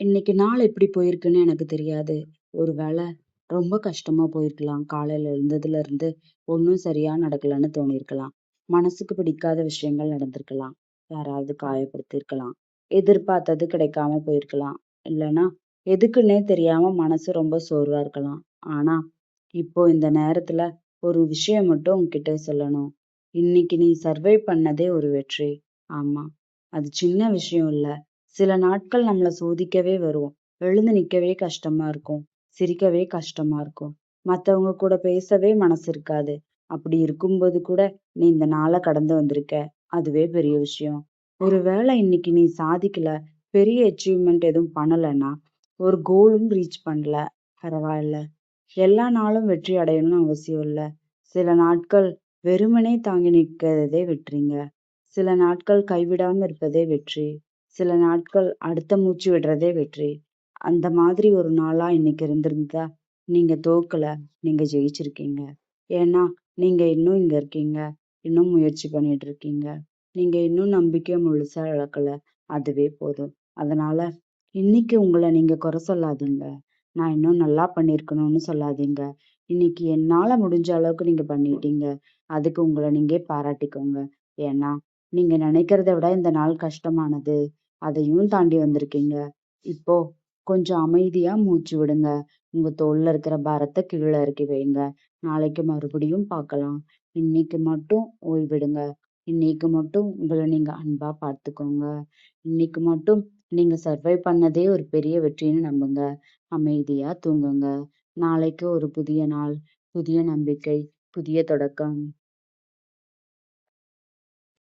இன்னைக்கு நாள் எப்படி போயிருக்குன்னு எனக்கு தெரியாது. ஒரு வேளை ரொம்ப கஷ்டமா போயிருக்கலாம். காலையில எழுந்ததுல இருந்து ஒண்ணும் சரியா நடக்கலன்னு தோணியிருக்கலாம். மனசுக்கு பிடிக்காத விஷயங்கள் நடந்திருக்கலாம். யாராவது காயப்படுத்தியிருக்கலாம். எதிர்பார்த்தது கிடைக்காம போயிருக்கலாம். இல்லைன்னா எதுக்குன்னே தெரியாம மனசு ரொம்ப சோர்வா இருக்கலாம். ஆனா இப்போ இந்த நேரத்துல ஒரு விஷயம் மட்டும் உன்கிட்ட சொல்லணும். இன்னைக்கு நீ சர்வை பண்ணதே ஒரு வெற்றி. ஆமா, அது சின்ன விஷயம் இல்ல. சில நாட்கள் நம்மள சோதிக்கவே வரும். எழுந்து நிக்கவே கஷ்டமா இருக்கும். சிரிக்கவே கஷ்டமா இருக்கும். மத்தவங்க கூட பேசவே மனசு இருக்காது. அப்படி இருக்கும்போது கூட நீ இந்த நாள கடந்து வந்திருக்க. அதுவே பெரிய விஷயம். ஒருவேளை இன்னைக்கு நீ சாதிக்கல, பெரிய அச்சீவ்மெண்ட் எதுவும் பண்ணலன்னா, ஒரு கோலும் ரீச் பண்ணல. பரவாயில்ல. எல்லா நாளும் வெற்றி அடையணும்னு அவசியம் இல்ல. சில நாட்கள் வெறுமனே தாங்கி நிற்கிறதே வெற்றிங்க. சில நாட்கள் கைவிடாம இருப்பதே வெற்றி. சில நாட்கள் அடுத்த மூச்சு விடுறதே வெற்றி. அந்த மாதிரி ஒரு நாளா இன்னைக்கு இருந்திருந்தா, நீங்க தோக்கல, நீங்க ஜெயிச்சிருக்கீங்க. ஏன்னா, நீங்க இன்னும் இங்க இருக்கீங்க. இன்னும் முயற்சி பண்ணிட்டு இருக்கீங்க. நீங்க இன்னும் நம்பிக்கைய முழுசா இழக்கல. அதுவே போதும். அதனால இன்னைக்கு உங்கள நீங்க குறை சொல்லாதீங்க. நான் இன்னும் நல்லா பண்ணியிருக்கணும்னு சொல்லாதீங்க. இன்னைக்கு என்னால முடிஞ்ச அளவுக்கு நீங்க பண்ணிட்டீங்க. அதுக்கு உங்கள நீங்களே பாராட்டிக்கோங்க. ஏன்னா, நீங்க நினைக்கிறத விட இந்த நாள் கஷ்டமானது. அதையும் தாண்டி வந்திருக்கீங்க. இப்போ கொஞ்சம் அமைதியா மூச்சு விடுங்க. உங்க தோள்ல இருக்கிற பாரத்த கீழ இறக்கி வைங்க. நாளைக்கு மறுபடியும் பார்க்கலாம். இன்னைக்கு மட்டும் ஓய்வெடுங்க. இன்னைக்கு மட்டும் உங்கள நீங்க அன்பா பார்த்துக்கோங்க. இன்னைக்கு மட்டும் நீங்க சர்வை பண்ணதே ஒரு பெரிய வெற்றின்னு நம்புங்க. அமைதியா தூங்குங்க. நாளைக்கு ஒரு புதிய நாள், புதிய நம்பிக்கை, புதிய தொடக்கம்.